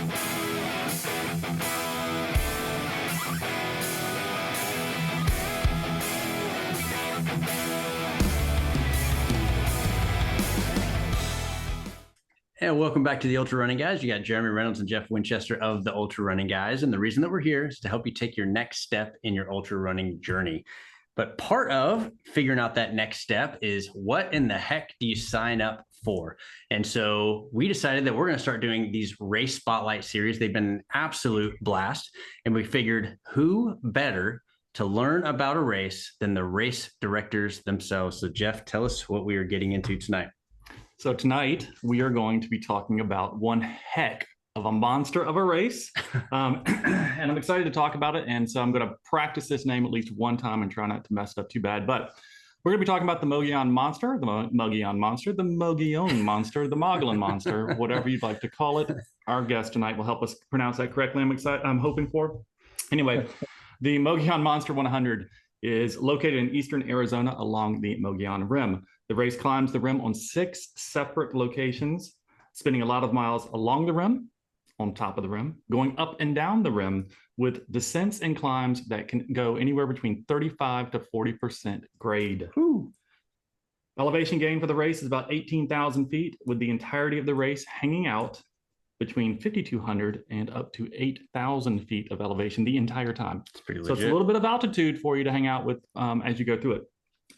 And welcome back to the Ultra Running Guys. You got Jeremy Reynolds and Jeff Winchester of the Ultra Running Guys. And the reason that we're here is to help you take your next step in your ultra running journey. But part of figuring out that next step is what in the heck do you sign up for? And so we decided that we're going to start doing these race spotlight series. They've been an absolute blast. And we figured who better to learn about a race than the race directors themselves. So Jeff, tell us what we are getting into tonight. So tonight we are going to be talking about one heck of a monster of a race. And I'm excited to talk about it. And so I'm going to practice this name at least one time and try not to mess it up too bad. But we're going to be talking about the Mogollon Monster, the Mogollon Monster, the Mogollon Monster, the Mogollon Monster, whatever you'd like to call it. Our guest tonight will help us pronounce that correctly. I'm hoping for. Anyway, the Mogollon Monster 100 is located in eastern Arizona along the Mogollon Rim. The race climbs the rim on 6 separate locations, spending a lot of miles along the rim, on top of the rim, going up and down the rim with descents and climbs that can go anywhere between 35 to 40% grade. Whew. Elevation gain for the race is about 18,000 feet, with the entirety of the race hanging out between 5,200 and up to 8,000 feet of elevation the entire time. It's pretty legit. So it's a little bit of altitude for you to hang out with as you go through it.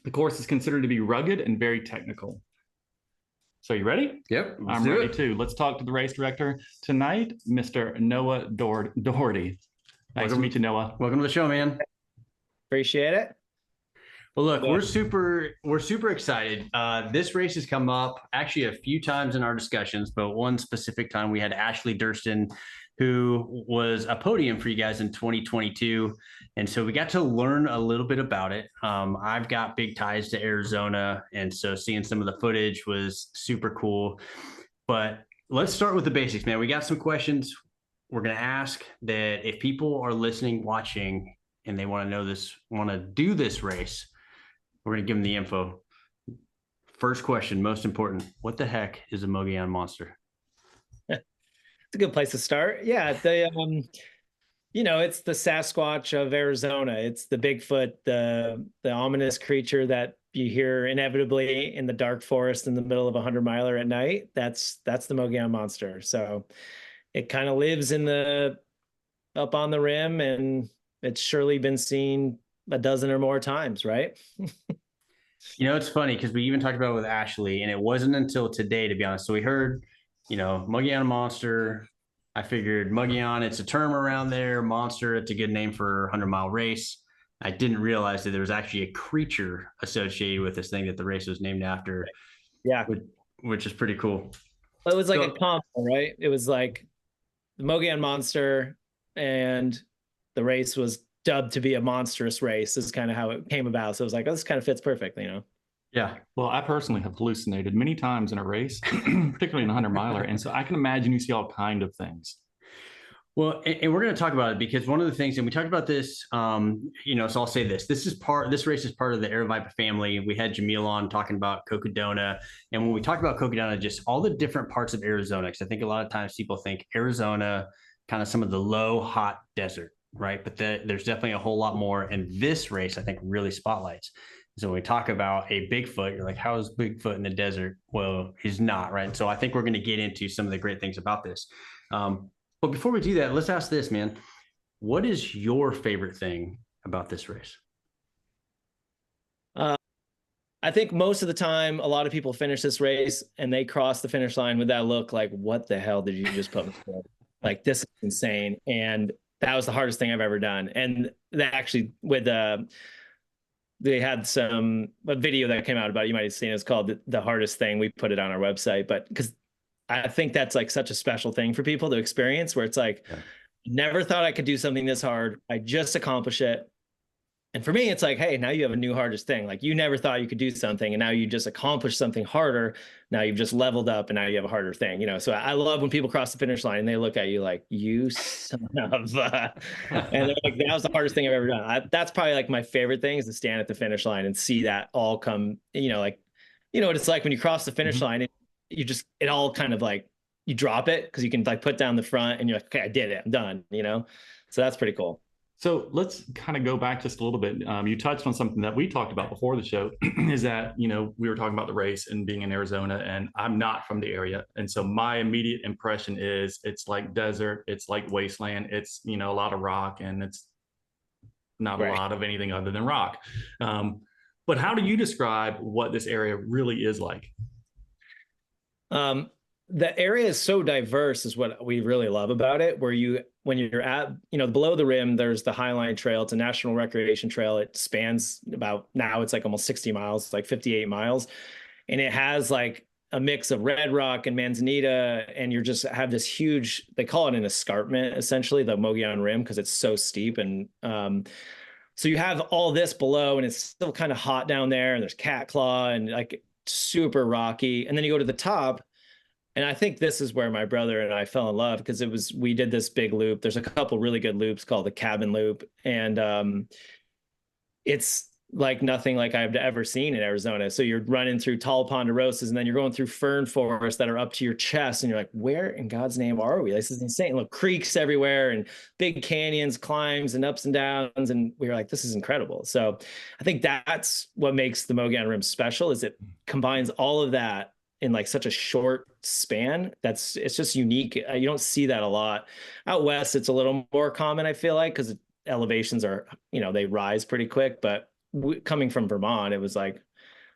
The course is considered to be rugged and very technical. So you ready? Yep. I'm ready too. Let's talk to the race director tonight, Mr. Noah Dougherty. Nice to meet you, Noah. Welcome to the show, man. Appreciate it. Well, look, we're super excited. This race has come up actually a few times in our discussions, but one specific time we had Ashley Durston, who was a podium for you guys in 2022. And so we got to learn a little bit about it. I've got big ties to Arizona, and so seeing some of the footage was super cool. But let's start with the basics, man. We got some questions we're going to ask that if people are listening, watching, and they want to know this, want to do this race, we're going to give them the info. First question, most important. What the heck is a Mogollon Monster? It's a good place to start. Yeah, it's the Sasquatch of Arizona. It's the Bigfoot, the ominous creature that you hear inevitably in the dark forest in the middle of a 100-miler at night. That's the Mogollon Monster. So it kind of lives up on the rim, and it's surely been seen a dozen or more times, right? It's funny because we even talked about it with Ashley, and it wasn't until today, to be honest. So we heard, Mogollon Monster. I figured Mogollon, it's a term around there. Monster, it's a good name for a 100-mile race. I didn't realize that there was actually a creature associated with this thing that the race was named after. Yeah. Which is pretty cool. Well, it was like a combo, right? It was like the Mogollon Monster, and the race was dubbed to be a monstrous race is kind of how it came about. So it was like, oh, this kind of fits perfect, Yeah. Well, I personally have hallucinated many times in a race, particularly in a 100-miler. And so I can imagine you see all kinds of things. Well, and we're going to talk about it because one of the things, and we talked about this, so I'll say this race is part of the Aravaipa family. We had Jamil on talking about Cocodona. And when we talk about Cocodona, just all the different parts of Arizona, because I think a lot of times people think Arizona, kind of some of the low, hot desert, right? But there's definitely a whole lot more. And this race, I think, really spotlights. So when we talk about a Bigfoot, you're like, how is Bigfoot in the desert? Well, he's not, right? So I think we're going to get into some of the great things about this. But before we do that, let's ask this, man. What is your favorite thing about this race? I think most of the time, a lot of people finish this race and they cross the finish line with that look like, what the hell did you just put me through? Like, this is insane. And that was the hardest thing I've ever done. And that actually, they had a video that came out about it. You might have seen it. It's called The Hardest Thing. We put it on our website, but because I think that's like such a special thing for people to experience, where it's like, never thought I could do something this hard. I just accomplished it. And for me, it's like, hey, now you have a new hardest thing. Like, you never thought you could do something, and now you just accomplished something harder. Now you've just leveled up, and now you have a harder thing. So I love when people cross the finish line and they look at you like, you son of and they're like, that was the hardest thing I've ever done. That's probably like my favorite thing, is to stand at the finish line and see that all come, what it's like when you cross the finish line, it all kind of like you drop it because you can like put down the front and you're like, okay, I did it, I'm done, you know? So that's pretty cool. So let's kind of go back just a little bit. You touched on something that we talked about before the show is that, you know, we were talking about the race and being in Arizona, and I'm not from the area. And so my immediate impression is it's like desert, it's like wasteland, it's, you know, a lot of rock, and it's not a lot of anything other than rock. But how do you describe what this area really is like? The area is so diverse is what we really love about it, where when you're at, you know, below the rim, there's the Highline Trail. It's a national recreation trail. It spans about, now it's like almost 60 miles, it's like 58 miles. And it has like a mix of red rock and manzanita. And you're just have this huge, they call it an escarpment, essentially, the Mogollon Rim, because it's so steep. And so you have all this below, and it's still kind of hot down there. And there's catclaw and like super rocky. And then you go to the top. And I think this is where my brother and I fell in love, because we did this big loop. There's a couple really good loops called the Cabin Loop. And it's like nothing like I've ever seen in Arizona. So you're running through tall ponderosas, and then you're going through fern forests that are up to your chest. And you're like, where in God's name are we? This is insane. Look, creeks everywhere and big canyons, climbs and ups and downs. And we were like, this is incredible. So I think that's what makes the Mogollon Rim special, is it combines all of that in like such a short span. It's just unique. You don't see that a lot out west. It's a little more common, I feel like, because elevations are, you know, they rise pretty quick. But coming from Vermont, it was like,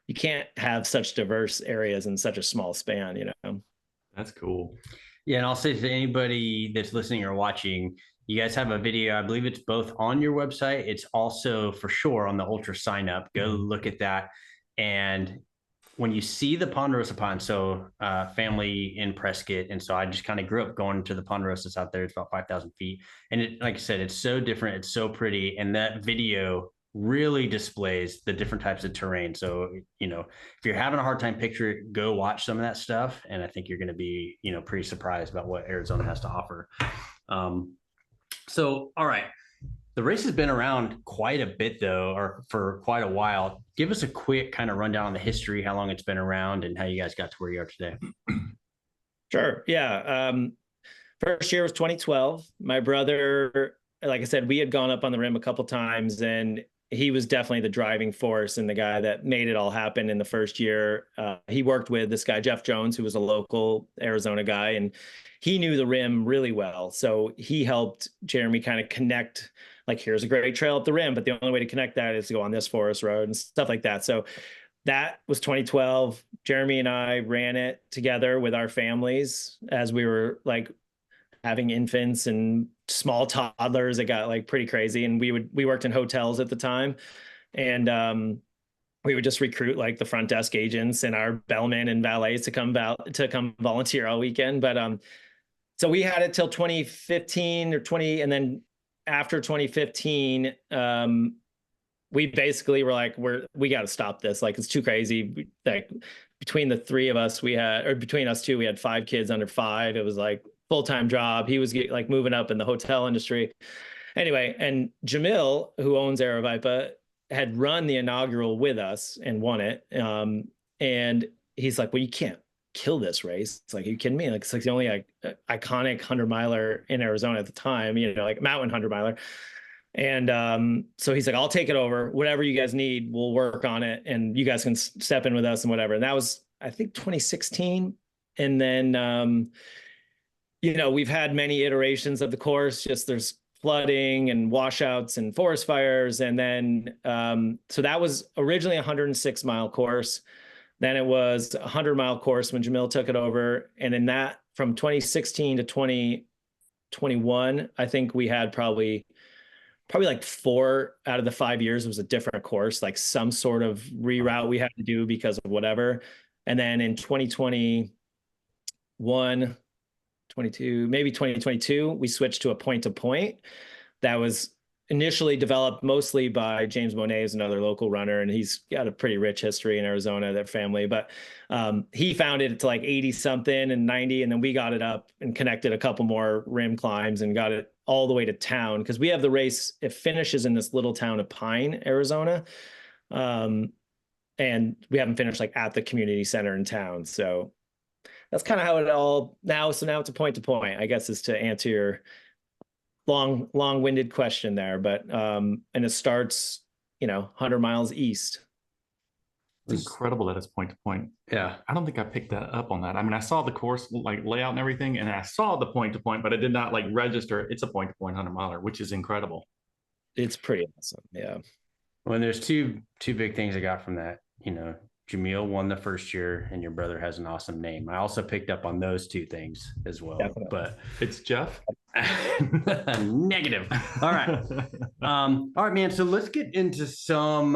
you can't have such diverse areas in such a small span, you know? That's cool. Yeah. And I'll say to anybody that's listening or watching, you guys have a video. I believe it's both on your website. It's also for sure on the Ultra sign up. Go look at that. And when you see the Ponderosa Pine, so family in Prescott, and so I just kind of grew up going to the Ponderosas out there. It's about 5,000 feet, and it, like I said, it's so different. It's so pretty, and that video really displays the different types of terrain. So, you know, if you're having a hard time picture it, go watch some of that stuff, and I think you're going to be, you know, pretty surprised about what Arizona has to offer. So, all right. The race has been around quite a bit, though, or for quite a while. Give us a quick kind of rundown on the history, how long it's been around, and how you guys got to where you are today. Sure. Yeah. First year was 2012. My brother, like I said, we had gone up on the rim a couple times, and he was definitely the driving force and the guy that made it all happen in the first year. He worked with this guy, Jeff Jones, who was a local Arizona guy, and he knew the rim really well. So he helped Jeremy kind of connect, like, here's a great trail up the rim, but the only way to connect that is to go on this forest road and stuff like that. So that was 2012. Jeremy and I ran it together with our families as we were like having infants and small toddlers. It got like pretty crazy. And we worked in hotels at the time. And we would just recruit like the front desk agents and our bellmen and valets to come volunteer all weekend. But so we had it till 2015 or 20, and then after 2015, we basically were like, we got to stop this. Like, it's too crazy. Like, between the three of us, between us two, we had 5 kids under 5. It was like full-time job. He was like moving up in the hotel industry. Anyway, and Jamil, who owns Aravaipa, had run the inaugural with us and won it. And he's like, well, you can't kill this race. It's like, are you kidding me? Like, it's like the only iconic 100-miler in Arizona at the time, you know, like mountain 100-miler. And so he's like, I'll take it over. Whatever you guys need, we'll work on it, and you guys can step in with us and whatever. And that was, I think, 2016. And then, you know, we've had many iterations of the course. Just there's flooding and washouts and forest fires. And then, so that was originally a 106-mile course. Then it was a 100-mile course when Jamil took it over. And in that, from 2016 to 2021, I think we had probably like 4 out of the 5 years was a different course, like some sort of reroute we had to do because of whatever. And then in 2021, 22, maybe 2022, we switched to a point-to-point that was initially developed mostly by James Monet, is another local runner, and he's got a pretty rich history in Arizona, that family. But he found it to like 80 something and 90, and then we got it up and connected a couple more rim climbs and got it all the way to town, because we have the race, it finishes in this little town of Pine, Arizona. And we haven't finished like at the community center in town. So that's kind of how it all now. So now it's a point to point, I guess, is to answer your long-winded question there. But and it starts, 100 miles east. It's incredible that it's point to point. Yeah. I don't think I picked that up on that. I mean, I saw the course like layout and everything, and I saw the point to point, but I did not like register. It's a point to point 100 miler, which is incredible. It's pretty awesome. Yeah. Well, there's two big things I got from that. Jamil won the first year, and your brother has an awesome name. I also picked up on those two things as well. Definitely. But it's Jeff. Negative. All right. All right, man. So let's get into some.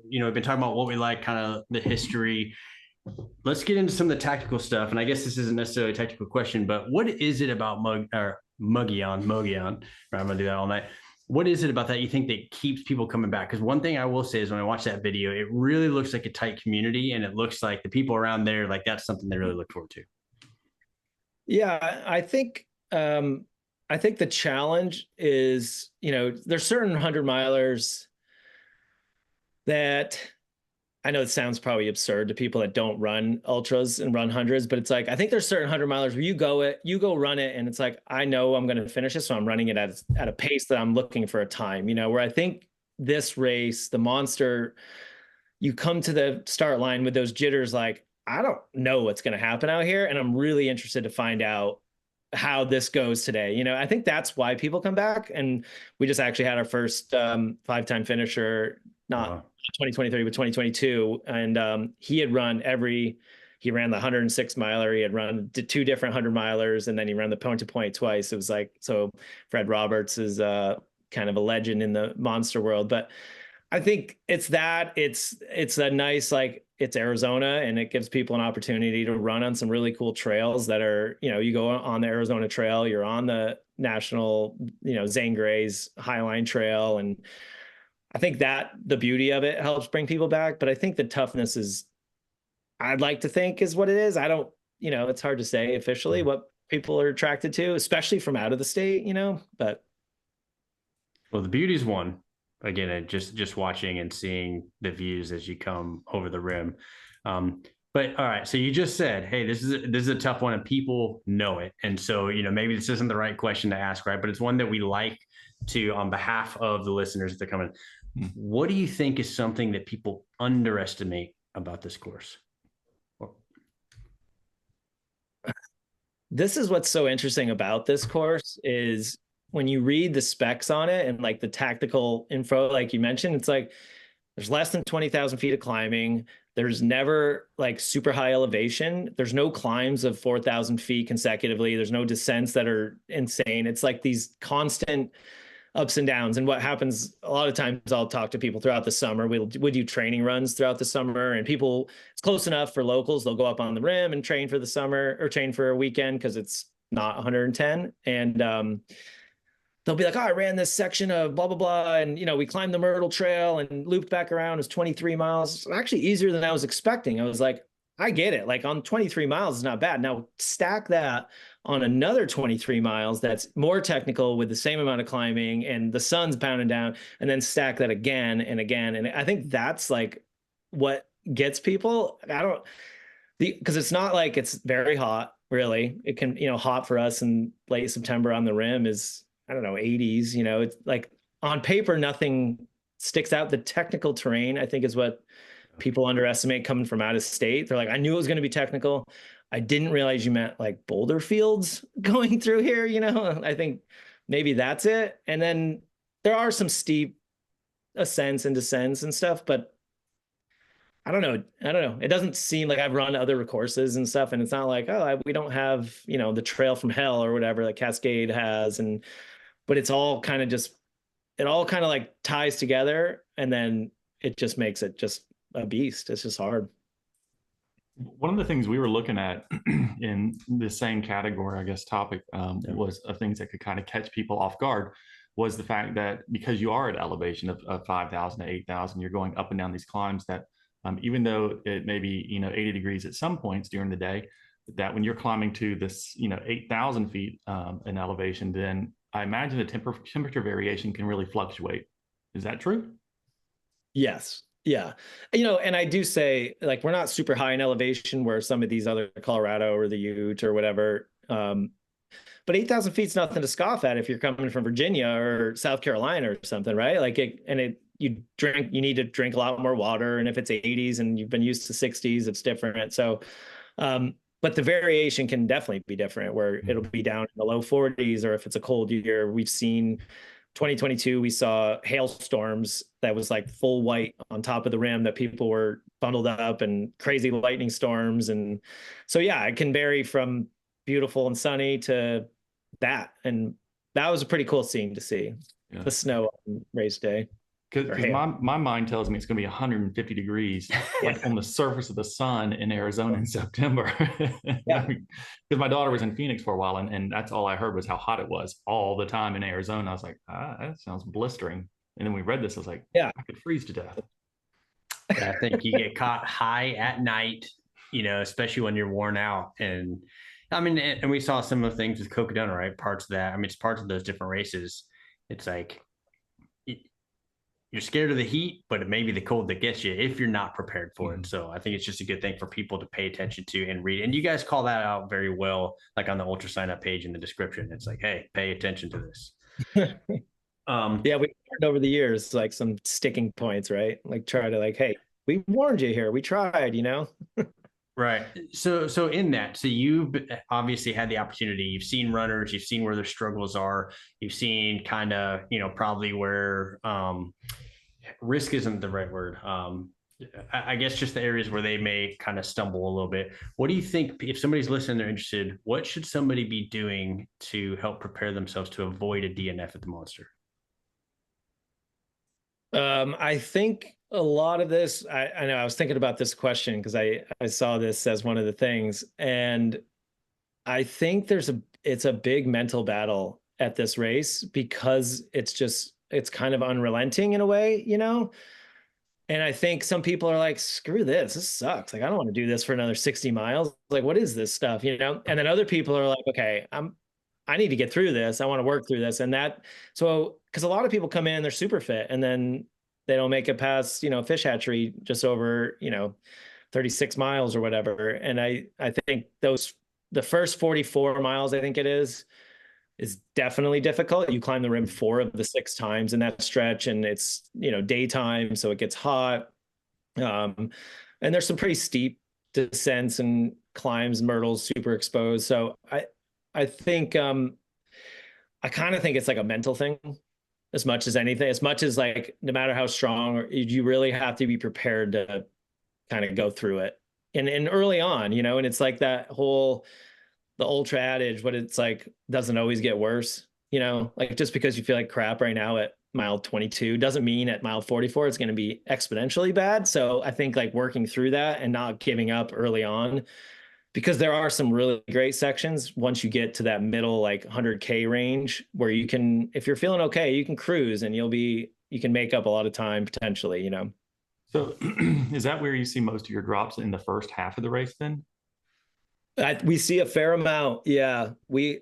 We've been talking about what we like, kind of the history. Let's get into some of the tactical stuff. And I guess this isn't necessarily a technical question, but what is it about Mogollon? I'm gonna do that all night. What is it about that you think that keeps people coming back? Because one thing I will say is when I watch that video, it really looks like a tight community, and it looks like the people around there, like that's something they really look forward to. Yeah, I think the challenge is, there's certain 100 milers that I know it sounds probably absurd to people that don't run ultras and run hundreds, but it's like, I think there's certain 100 milers where you go run it, and it's like, I know I'm going to finish it, so I'm running it at a pace that I'm looking for a time, where I think this race, the Monster, you come to the start line with those jitters, like, I don't know what's going to happen out here, and I'm really interested to find out how this goes today. I think that's why people come back. And we just actually had our first 5-time finisher, not 2023, but 2022. And he ran the 106 miler. He had run 2 different 100 milers, and then he ran the point to point twice. It was like, so Fred Roberts is kind of a legend in the monster world. But I think it's a nice, like, it's Arizona, and it gives people an opportunity to run on some really cool trails that are, you go on the Arizona Trail, you're on the national, Zane Gray's Highline Trail. And I think that the beauty of it helps bring people back. But I think the toughness is, I'd like to think, is what it is. I don't, it's hard to say officially what people are attracted to, especially from out of the state, but. Well, the beauty is one. Again, just watching and seeing the views as you come over the rim. But all right, so you just said, hey, this is a tough one, and people know it. And so, maybe this isn't the right question to ask, right? But it's one that we like to, on behalf of the listeners that are coming. What do you think is something that people underestimate about this course? This is what's so interesting about this course is when you read the specs on it and like the tactical info, like you mentioned, it's like there's less than 20,000 feet of climbing. There's never like super high elevation. There's no climbs of 4,000 feet consecutively. There's no descents that are insane. It's like these constant ups and downs. And what happens a lot of times, I'll talk to people throughout the summer. We do training runs throughout the summer, and people, it's close enough for locals. They'll go up on the rim and train for the summer or train for a weekend because it's not 110. And they'll be like, oh, I ran this section of blah, blah, blah. And, we climbed the Myrtle Trail and looped back around. It was 23 miles. It's actually easier than I was expecting. I was like, I get it. Like on 23 miles is not bad. Now stack that on another 23 miles that's more technical with the same amount of climbing and the sun's pounding down, and then stack that again and again. And I think that's like what gets people. Because it's not like it's very hot, really. It can, hot for us in late September on the rim is, I don't know, 80s, it's like on paper, nothing sticks out. The technical terrain, I think, is what people underestimate coming from out of state. They're like, I knew it was going to be technical. I didn't realize you meant like boulder fields going through here. I think maybe that's it. And then there are some steep ascents and descents and stuff, but I don't know. It doesn't seem like I've run other courses and stuff, and it's not like, we don't have, the trail from hell or whatever that Cascade has. But it's all kind of like ties together, and then it just makes it just a beast. It's just hard. One of the things we were looking at in the same category, I guess, topic was of things that could kind of catch people off guard was the fact that because you are at elevation of 5,000 to 8,000, you're going up and down these climbs that even though it may be, 80 degrees at some points during the day, that when you're climbing to this, 8,000 feet in elevation, then I imagine the temperature variation can really fluctuate. Is that true? Yes. Yeah. And I do say, like, we're not super high in elevation where some of these other Colorado or the Ute or whatever. But 8,000 feet's nothing to scoff at if you're coming from Virginia or South Carolina or something, right? Like you need to drink a lot more water. And if it's 80s and you've been used to 60s, it's different. So, but the variation can definitely be different where it'll be down in the low 40s, or if it's a cold year. We've seen 2022, we saw hailstorms that was like full white on top of the rim that people were bundled up, and crazy lightning storms. And so, yeah, it can vary from beautiful and sunny to that. And that was a pretty cool scene to see, the snow on race day. Because my mind tells me it's going to be 150 degrees like on the surface of the sun in Arizona in September. Yeah. Because my daughter was in Phoenix for a while, and that's all I heard was how hot it was all the time in Arizona. I was like, that sounds blistering. And then we read this, I was like, yeah, I could freeze to death. I think you get caught high at night, especially when you're worn out. And I mean, and we saw some of the things with Cocodona, right? Parts of that. I mean, it's parts of those different races. It's like, you're scared of the heat, but it may be the cold that gets you if you're not prepared for it. So I think it's just a good thing for people to pay attention to and read. And you guys call that out very well, like on the Ultra Sign Up page in the description. It's like, hey, pay attention to this. Yeah, we learned over the years, like some sticking points, right? Like try to like, hey, we warned you here. We tried, Right. So in that, so you've obviously had the opportunity, you've seen runners, you've seen where their struggles are, you've seen kind of, probably where risk isn't the right word. I guess just the areas where they may kind of stumble a little bit. What do you think, if somebody's listening, they're interested, what should somebody be doing to help prepare themselves to avoid a DNF at the Monster? I think a lot of this, I know I was thinking about this question because I saw this as one of the things, and I think it's a big mental battle at this race because it's kind of unrelenting in a way, And I think some people are like, screw this sucks. Like, I don't want to do this for another 60 miles. Like, what is this stuff, And then other people are like, okay, I need to get through this. I want to work through this. And because a lot of people come in, they're super fit, and then they don't make it past, fish hatchery just over, 36 miles or whatever. And I think the first 44 miles, I think it is definitely difficult. You climb the rim 4 of the 6 times in that stretch, and it's, daytime, so it gets hot. And there's some pretty steep descents and climbs, Myrtle's super exposed. So I think I kind of think it's like a mental thing as much as anything, as much as like, no matter how strong, you really have to be prepared to kind of go through it. And early on, and it's like the ultra adage, but it's like, doesn't always get worse, like just because you feel like crap right now at mile 22 doesn't mean at mile 44 it's going to be exponentially bad. So I think like working through that and not giving up early on, because there are some really great sections once you get to that middle, like 100K range, where you can, if you're feeling okay, you can cruise and you can make up a lot of time potentially, So is that where you see most of your drops in the first half of the race then? We see a fair amount. Yeah.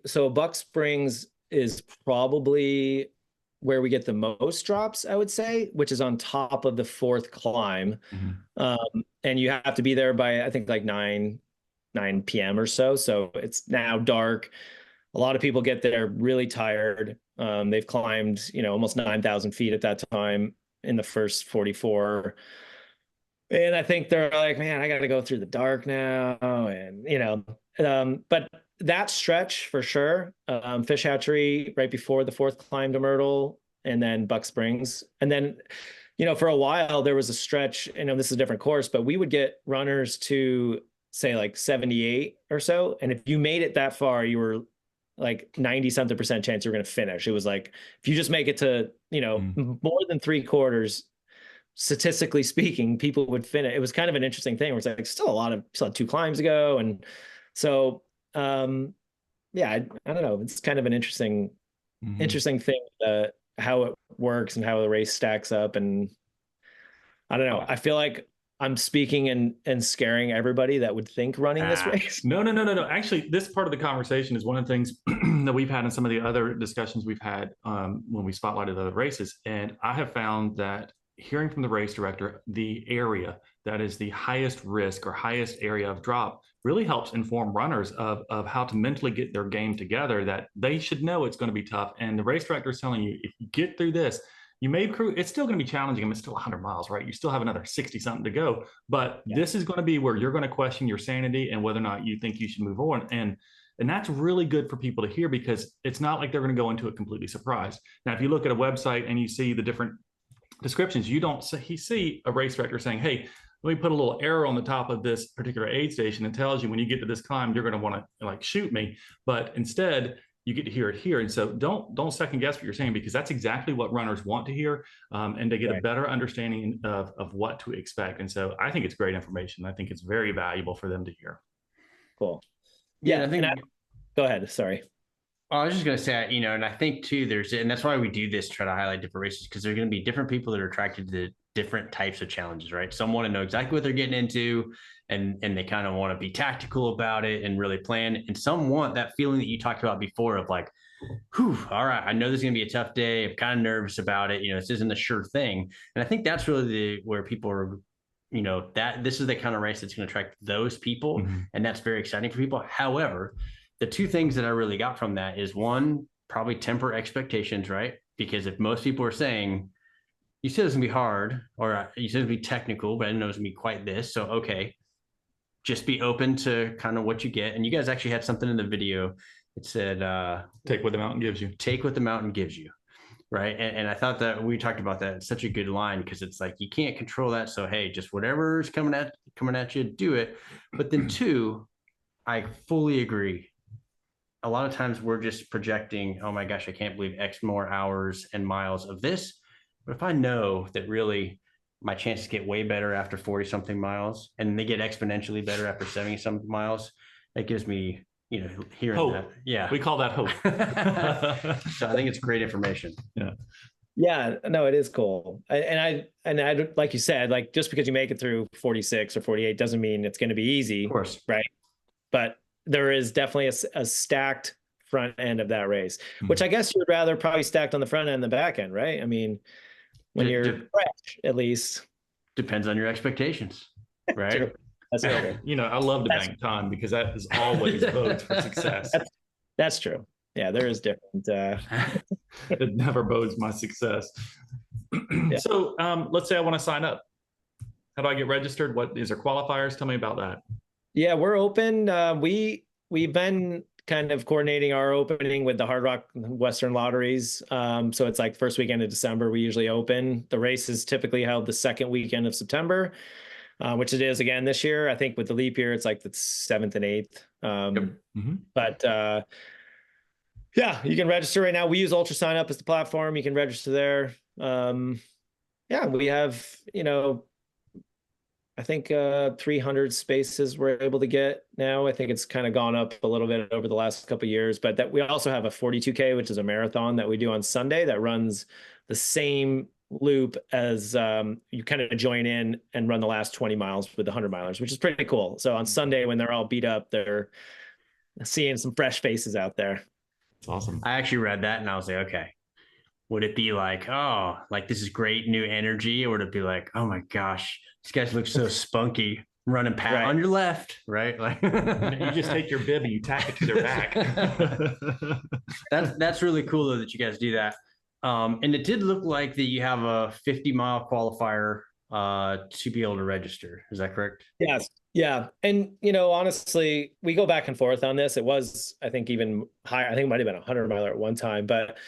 So Buck Springs is probably where we get the most drops, I would say, which is on top of the 4th climb. Mm-hmm. And you have to be there by, I think, like 9 p.m. or so. So it's now dark. A lot of people get there really tired. They've climbed, almost 9,000 feet at that time in the first 44. And I think they're like, man, I got to go through the dark now. And, but that stretch for sure, fish hatchery right before the 4th climb to Myrtle, and then Buck Springs. And then, for a while there was a stretch, this is a different course, but we would get runners to say like 78 or so. And if you made it that far, you were like 90 something % chance you're going to finish. It was like, if you just make it to, more than 3/4, statistically speaking, people would finish. It was kind of an interesting thing where it's like still 2 climbs ago. And so, yeah, I don't know. It's kind of an interesting thing, how it works and how the race stacks up. And I don't know. I feel like I'm speaking and scaring everybody that would think running this race. No. Actually, this part of the conversation is one of the things that we've had in some of the other discussions we've had when we spotlighted other races. And I have found that hearing from the race director the area that is the highest risk or highest area of drop really helps inform runners of how to mentally get their game together, that they should know it's going to be tough. And the race director is telling you, if you get through this, you may prove it's still going to be challenging. I mean, it's still 100 miles, right? You still have another 60 something to go, but this is going to be where you're going to question your sanity and whether or not you think you should move on. And that's really good for people to hear, because it's not like they're going to go into it completely surprised. Now, if you look at a website and you see the different descriptions, you don't see a race director saying, hey, let me put a little arrow on the top of this particular aid station and tells you when you get to this climb, you're going to want to like shoot me. But instead, you get to hear it here. And so don't second guess what you're saying, because that's exactly what runners want to hear. And they get a better understanding of what to expect. And so I think it's great information. I think it's very valuable for them to hear. Cool. Yeah. Go ahead. Sorry. I was just going to say, you know, and I think too, and that's why we do this, try to highlight different races, because there's going to be different people that are attracted to different types of challenges, right? Some want to know exactly what they're getting into, and they kind of want to be tactical about it and really plan. And some want that feeling that you talked about before of like, whew, all right, I know this is going to be a tough day. I'm kind of nervous about it. You know, this isn't a sure thing. And I think that's really where people are, you know, that this is the kind of race that's going to attract those people. Mm-hmm. And that's very exciting for people. However, the two things that I really got from that is, one, probably temper expectations, right? Because if most people are saying, you said it's gonna be hard, or you said it'd be technical, but I didn't know it was gonna be quite this. So, okay, just be open to kind of what you get. And you guys actually had something in the video that said, take what the mountain gives you. Take what the mountain gives you. Right. And I thought that we talked about that. It's such a good line, because it's like, you can't control that. So, hey, just whatever's coming at you, do it. But then two, I fully agree. A lot of times we're just projecting, oh my gosh, I can't believe X more hours and miles of this. But if I know that really my chances get way better after 40 something miles, and they get exponentially better after 70 something miles, that gives me, you know, hearing hope. That. Yeah. We call that hope. So I think it's great information. Yeah. Yeah, no, it is cool. And I, like you said, like, just because you make it through 46 or 48 doesn't mean it's going to be easy. Of course. Right. But there is definitely a stacked front end of that race, which I guess you'd rather probably stacked on the front end than the back end, right? I mean, when you're fresh, at least. Depends on your expectations, right? That's true. You know, I love to bank time, because that is always bodes for success. That's true. Yeah, there is different. It never bodes my success. Yeah. So let's say I want to sign up. How do I get registered? What is there qualifiers? Tell me about that. Yeah, we're open. We've been kind of coordinating our opening with the Hard Rock Western Lotteries. So it's like first weekend of December, we usually open. The race is typically held the second weekend of September, which it is again this year. I think with the leap year, it's like the 7th and 8th. But yeah, you can register right now. We use Ultra Sign Up as the platform. You can register there. Yeah, we have, you know, I think 300 spaces we're able to get now. I think it's kind of gone up a little bit over the last couple of years, but that we also have a 42K, which is a marathon that we do on Sunday that runs the same loop as you kind of join in and run the last 20 miles with the 100 milers, which is pretty cool. So on Sunday, when they're all beat up, they're seeing some fresh faces out there. It's awesome. I actually read that and I was like, okay, would it be like, oh, like this is great new energy? Or would it be like, oh my gosh, these guys look so spunky running past on your left, right? Like you just take your bib and you tack it to their back. That's really cool though that you guys do that. And it did look like that you have a 50-mile qualifier to be able to register. Is that correct? Yes. Yeah. And, you know, honestly, we go back and forth on this. It was, I think, even higher. I think it might have been a 100-miler at one time, but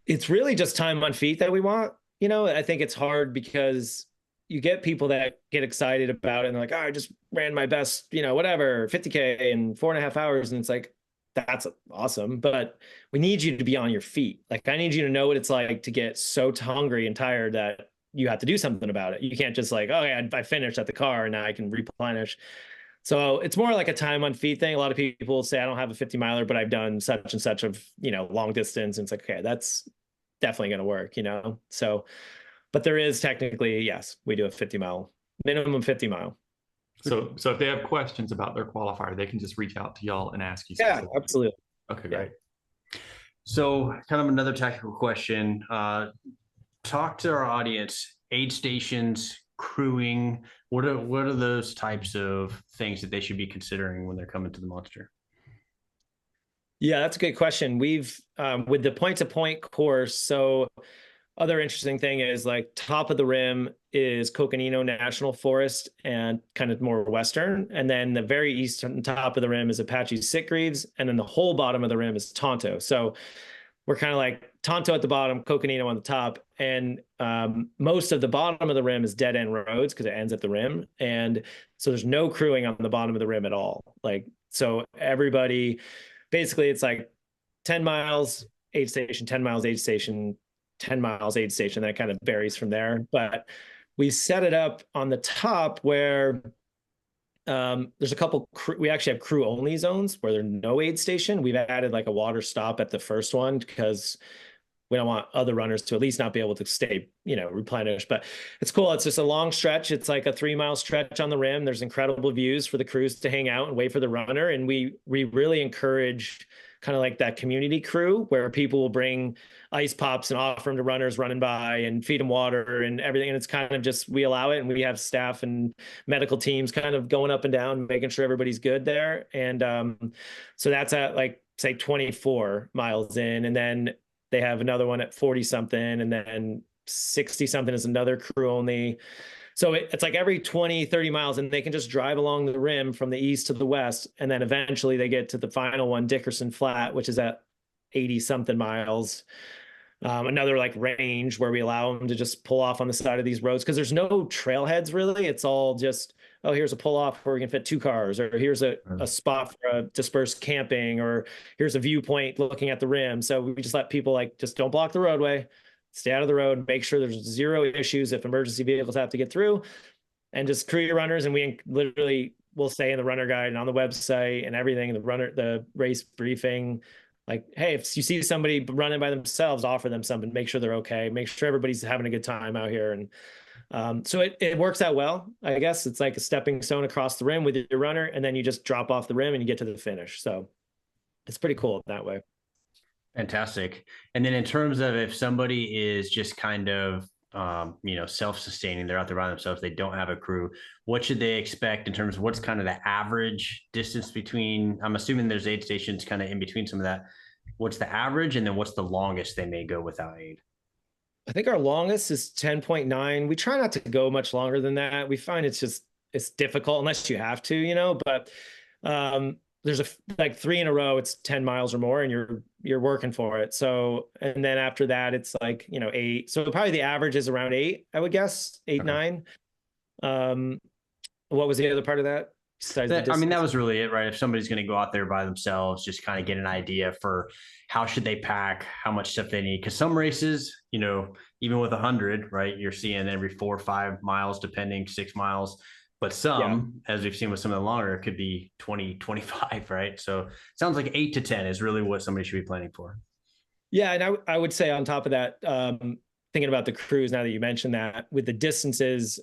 it's really just time on feet that we want. You know, I think it's hard because you get people that get excited about it and they're like, oh, I just ran my best, you know, whatever, 50K in 4.5 hours. And it's like, that's awesome. But we need you to be on your feet. Like, I need you to know what it's like to get so hungry and tired that you have to do something about it. You can't just like, oh, yeah, I finished at the car and now I can replenish. So it's more like a time on feet thing. A lot of people say, I don't have a 50-miler, but I've done such and such of, you know, long distance. And it's like, okay, that's definitely going to work, you know? So, but there is technically, yes, we do a 50-mile, minimum 50-mile. So if they have questions about their qualifier, they can just reach out to y'all and ask you. Yeah, absolutely. Okay, great. So kind of another technical question. Talk to our audience. aid stations, crewing? What are those types of things that they should be considering when they're coming to the Monster? Yeah, that's a good question. We've with the point-to-point course. So other interesting thing is like top of the rim is Coconino National Forest and kind of more western, and then the very eastern top of the rim is Apache Sitgreaves, and then the whole bottom of the rim is Tonto. So we're kind of like Tonto at the bottom, Coconino on the top, and most of the bottom of the rim is dead end roads because it ends at the rim, and so there's no crewing on the bottom of the rim at all. Like so, everybody basically it's like 10 miles aid station, 10 miles aid station, 10 miles aid station. That kind of varies from there, but we set it up on the top where there's a couple we actually have crew only zones where there's no aid station. We've added like a water stop at the first one because we don't want other runners to at least not be able to stay, replenished. But it's cool. It's just a long stretch. It's like a 3-mile stretch on the rim. There's incredible views for the crews to hang out and wait for the runner. And we really encourage kind of like that community crew where people will bring ice pops and offer them to runners running by and feed them water and everything. And it's kind of just, we allow it, and we have staff and medical teams kind of going up and down, making sure everybody's good there. And so that's at like, say 24 miles in. And then they have another one at 40 something, and then 60 something is another crew only. So it's like every 20, 30 miles, and they can just drive along the rim from the east to the west. And then eventually they get to the final one, Dickerson Flat, which is at 80 something miles. Another like range where we allow them to just pull off on the side of these roads because there's no trailheads really. It's all just, oh, here's a pull off where we can fit 2 cars, or here's a spot for a dispersed camping, or here's a viewpoint looking at the rim. So we just let people like, just don't block the roadway, stay out of the road, make sure there's 0 issues if emergency vehicles have to get through, and just crew your runners. And we literally will say in the runner guide and on the website and everything, the race briefing, like, hey, if you see somebody running by themselves, offer them something, make sure they're okay, make sure everybody's having a good time out here. And so it works out well. I guess it's like a stepping stone across the rim with your runner, and then you just drop off the rim and you get to the finish. So it's pretty cool that way. Fantastic. And then in terms of if somebody is just kind of, self-sustaining, they're out there by themselves, they don't have a crew, what should they expect in terms of what's kind of the average distance between, I'm assuming there's aid stations kind of in between some of that. What's the average? And then what's the longest they may go without aid? I think our longest is 10.9. We try not to go much longer than that. We find it's difficult unless you have to, but there's like 3 in a row, it's 10 miles or more, and you're working for it. So, and then after that, it's like, 8. So probably the average is around 8, I would guess, 8, Okay. 9. What was the other part of that? That was really it, right? If somebody's going to go out there by themselves, just kind of get an idea for how should they pack, how much stuff they need. Because some races, even with 100, right, you're seeing every 4 or 5 miles, depending, 6 miles. But some, as we've seen with some of the longer, it could be 20, 25, right? So it sounds like 8 to 10 is really what somebody should be planning for. Yeah, and I would say on top of that, thinking about the cruise, now that you mentioned that, with the distances,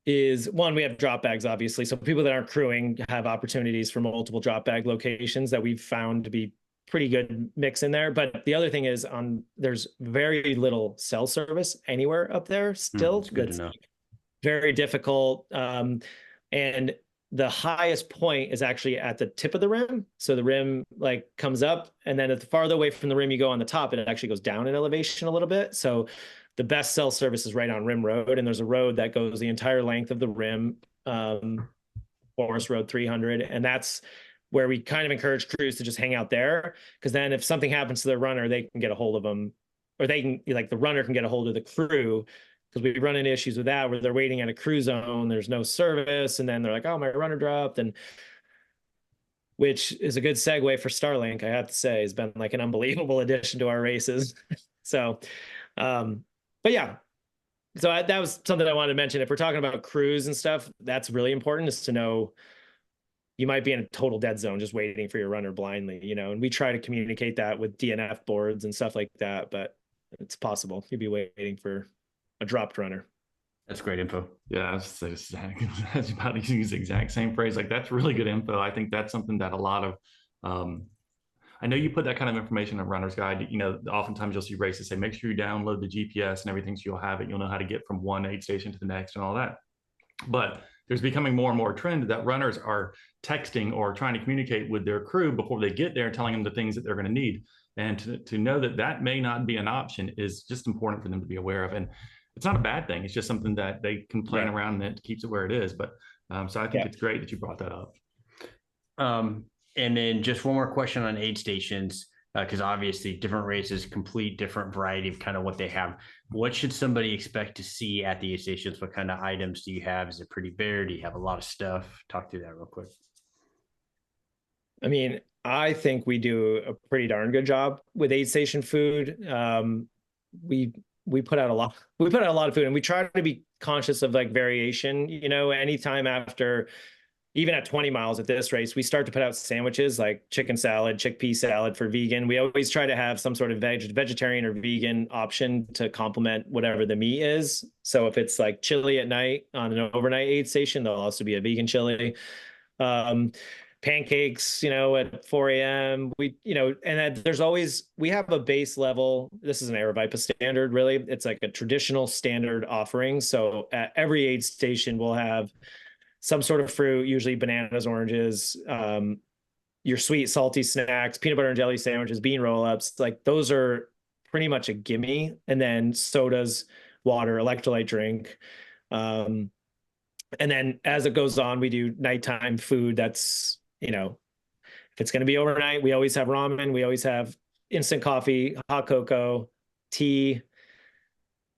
is one, we have drop bags, obviously. So people that aren't crewing have opportunities for multiple drop bag locations that we've found to be pretty good mix in there. But the other thing is there's very little cell service anywhere up there still. It's good to know. Very difficult. And the highest point is actually at the tip of the rim. So the rim like comes up, and then at the farther away from the rim you go on the top, it actually goes down in elevation a little bit. So the best cell service is right on Rim Road, and there's a road that goes the entire length of the rim, Forest Road 300, and that's where we kind of encourage crews to just hang out there, because then if something happens to their runner, they can get a hold of them, or they can, like, the runner can get a hold of the crew, because we run into issues with that where they're waiting at a crew zone, there's no service, and then they're like, oh, my runner dropped, and which is a good segue for Starlink, I have to say, has been like an unbelievable addition to our races. So, but yeah, so that was something I wanted to mention. If we're talking about crews and stuff, that's really important, is to know you might be in a total dead zone just waiting for your runner blindly, and we try to communicate that with DNF boards and stuff like that, but it's possible you'd be waiting for a dropped runner. That's great info. Yeah, I was about to use the exact same phrase. Like, that's really good info. I think that's something that a lot of I know you put that kind of information on Runner's Guide. You know, oftentimes you'll see races say, make sure you download the GPS and everything so you'll have it. You'll know how to get from one aid station to the next and all that. But there's becoming more and more a trend that runners are texting or trying to communicate with their crew before they get there, telling them the things that they're going to need. And to know that that may not be an option is just important for them to be aware of. And it's not a bad thing. It's just something that they can plan around, and it keeps it where it is. But so I think it's great that you brought that up. And then just one more question on aid stations, because obviously different races complete different variety of kind of what they have. What should somebody expect to see at the aid stations? What kind of items do you have? Is it pretty bare? Do you have a lot of stuff? Talk through that real quick. I mean, I think we do a pretty darn good job with aid station food. We put out a lot. We put out a lot of food, and we try to be conscious of like variation. You know, anytime after, even at 20 miles at this race, we start to put out sandwiches like chicken salad, chickpea salad for vegan. We always try to have some sort of vegetarian or vegan option to complement whatever the meat is. So if it's like chili at night on an overnight aid station, there'll also be a vegan chili. Pancakes, you know, at 4 a.m. We, you know, and there's always, we have a base level. This is an Aravaipa standard, really. It's like a traditional standard offering. So at every aid station, we'll have some sort of fruit, usually bananas, oranges, your sweet, salty snacks, peanut butter and jelly sandwiches, bean roll-ups. Like those are pretty much a gimme. And then sodas, water, electrolyte drink. And then as it goes on, we do nighttime food. That's, you know, if it's going to be overnight, we always have ramen. We always have instant coffee, hot cocoa, tea.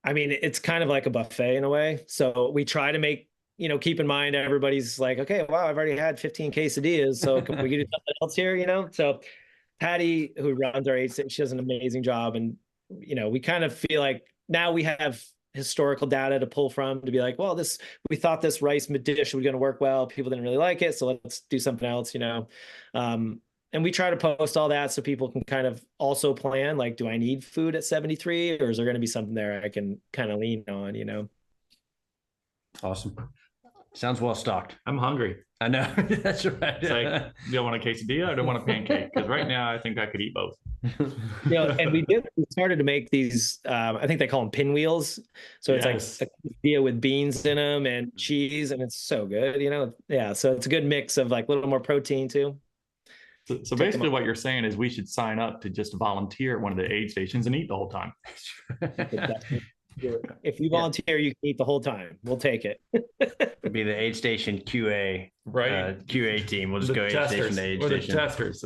I mean, it's kind of like a buffet in a way. So we try to make, you know, keep in mind, everybody's like, okay, wow, I've already had 15 quesadillas. So can we do something else here, you know? So Patty, who runs our aid, she does an amazing job. And, you know, we kind of feel like now we have historical data to pull from to be like, well, we thought this rice dish was going to work well. People didn't really like it. So let's do something else, you know? And we try to post all that so people can kind of also plan, like, do I need food at 73, or is there going to be something there I can kind of lean on, you know? Awesome. Sounds well stocked. I'm hungry. I know. That's right. It's like, do I want a quesadilla or do I want a pancake? Because right now I think I could eat both. You know, and we started to make these, I think they call them pinwheels. So it's like a quesadilla with beans in them and cheese, and it's so good, you know? Yeah. So it's a good mix of like a little more protein too. So basically what you're saying is we should sign up to just volunteer at one of the aid stations and eat the whole time. If you volunteer, you can eat the whole time. We'll take it. It'd be the aid station QA, right? QA team. We'll just go aid station to aid station. The testers.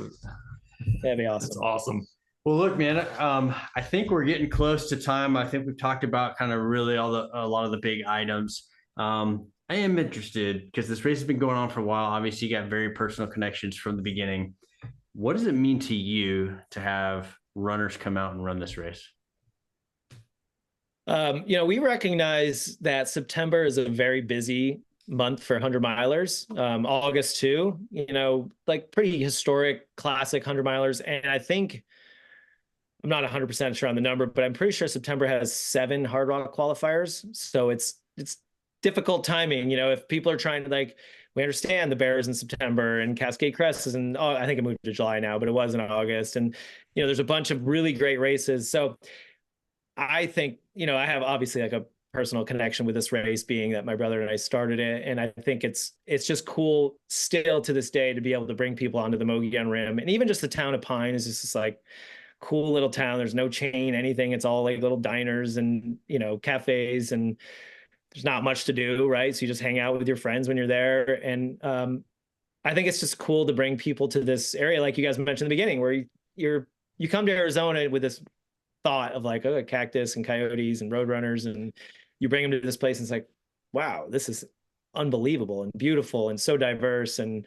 That'd be awesome. That's awesome. Well, look, man, I think we're getting close to time. I think we've talked about kind of really a lot of the big items. I am interested because this race has been going on for a while. Obviously, you got very personal connections from the beginning. What does it mean to you to have runners come out and run this race? You know, we recognize that September is a very busy month for 100 milers. August too, you know, like pretty historic, classic 100 milers. And I think, I'm not 100% sure on the number, but I'm pretty sure September has 7 Hard Rock qualifiers. So it's difficult timing. You know, if people are trying to, like, we understand the Bears in September and Cascade Crest is in, I think it moved to July now, but it was in August. And, you know, there's a bunch of really great races. So I think, you know, I have obviously like a personal connection with this race, being that my brother and I started it. And I think it's just cool still to this day to be able to bring people onto the Mogollon Rim. And even just the town of Pine is just this like cool little town. There's no chain, anything. It's all like little diners and, you know, cafes, and there's not much to do, right? So you just hang out with your friends when you're there. And I think it's just cool to bring people to this area, like you guys mentioned in the beginning, where you come to Arizona with this thought of like, oh, cactus and coyotes and roadrunners, and you bring them to this place and it's like, wow, this is unbelievable and beautiful and so diverse, and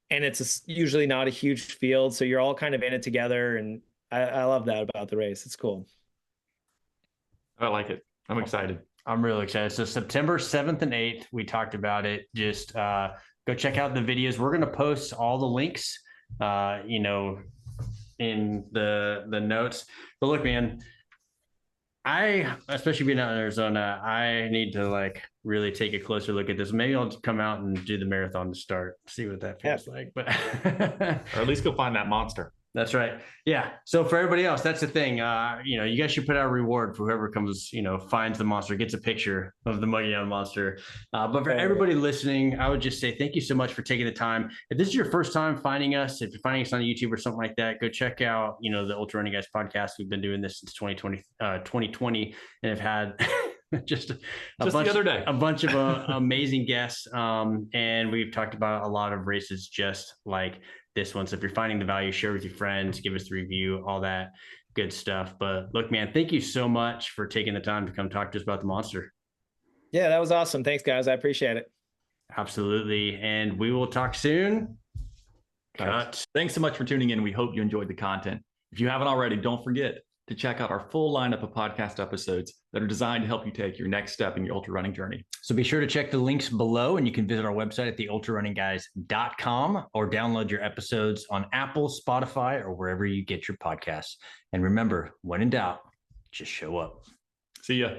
it's usually not a huge field, so you're all kind of in it together, and I love that about the race. It's cool. I like it. I'm excited. I'm really excited. So September 7th and 8th, we talked about it. Just go check out the videos. We're going to post all the links, you know, in the notes. But look, man, especially being out in Arizona, I need to like really take a closer look at this. Maybe I'll come out and do the marathon to start, see what that feels like. But or at least go find that monster. That's right. Yeah. So for everybody else, that's the thing. You guys should put out a reward for whoever comes, finds the monster, gets a picture of the Mogollon Monster. But for everybody listening, I would just say thank you so much for taking the time. If this is your first time finding us, if you're finding us on YouTube or something like that, go check out, the Ultra Running Guys podcast. We've been doing this since 2020 and have had just the other day a bunch of amazing guests. And we've talked about a lot of races just like this one. So if you're finding the value, share with your friends, give us the review, all that good stuff. But look, man, thank you so much for taking the time to come talk to us about the monster. Yeah, that was awesome. Thanks, guys. I appreciate it. Absolutely. And we will talk soon. Cut. Thanks so much for tuning in. We hope you enjoyed the content. If you haven't already, don't forget to check out our full lineup of podcast episodes that are designed to help you take your next step in your ultra running journey. So be sure to check the links below, and you can visit our website at theultrarunningguys.com or download your episodes on Apple, Spotify, or wherever you get your podcasts. And remember, when in doubt, just show up. See ya.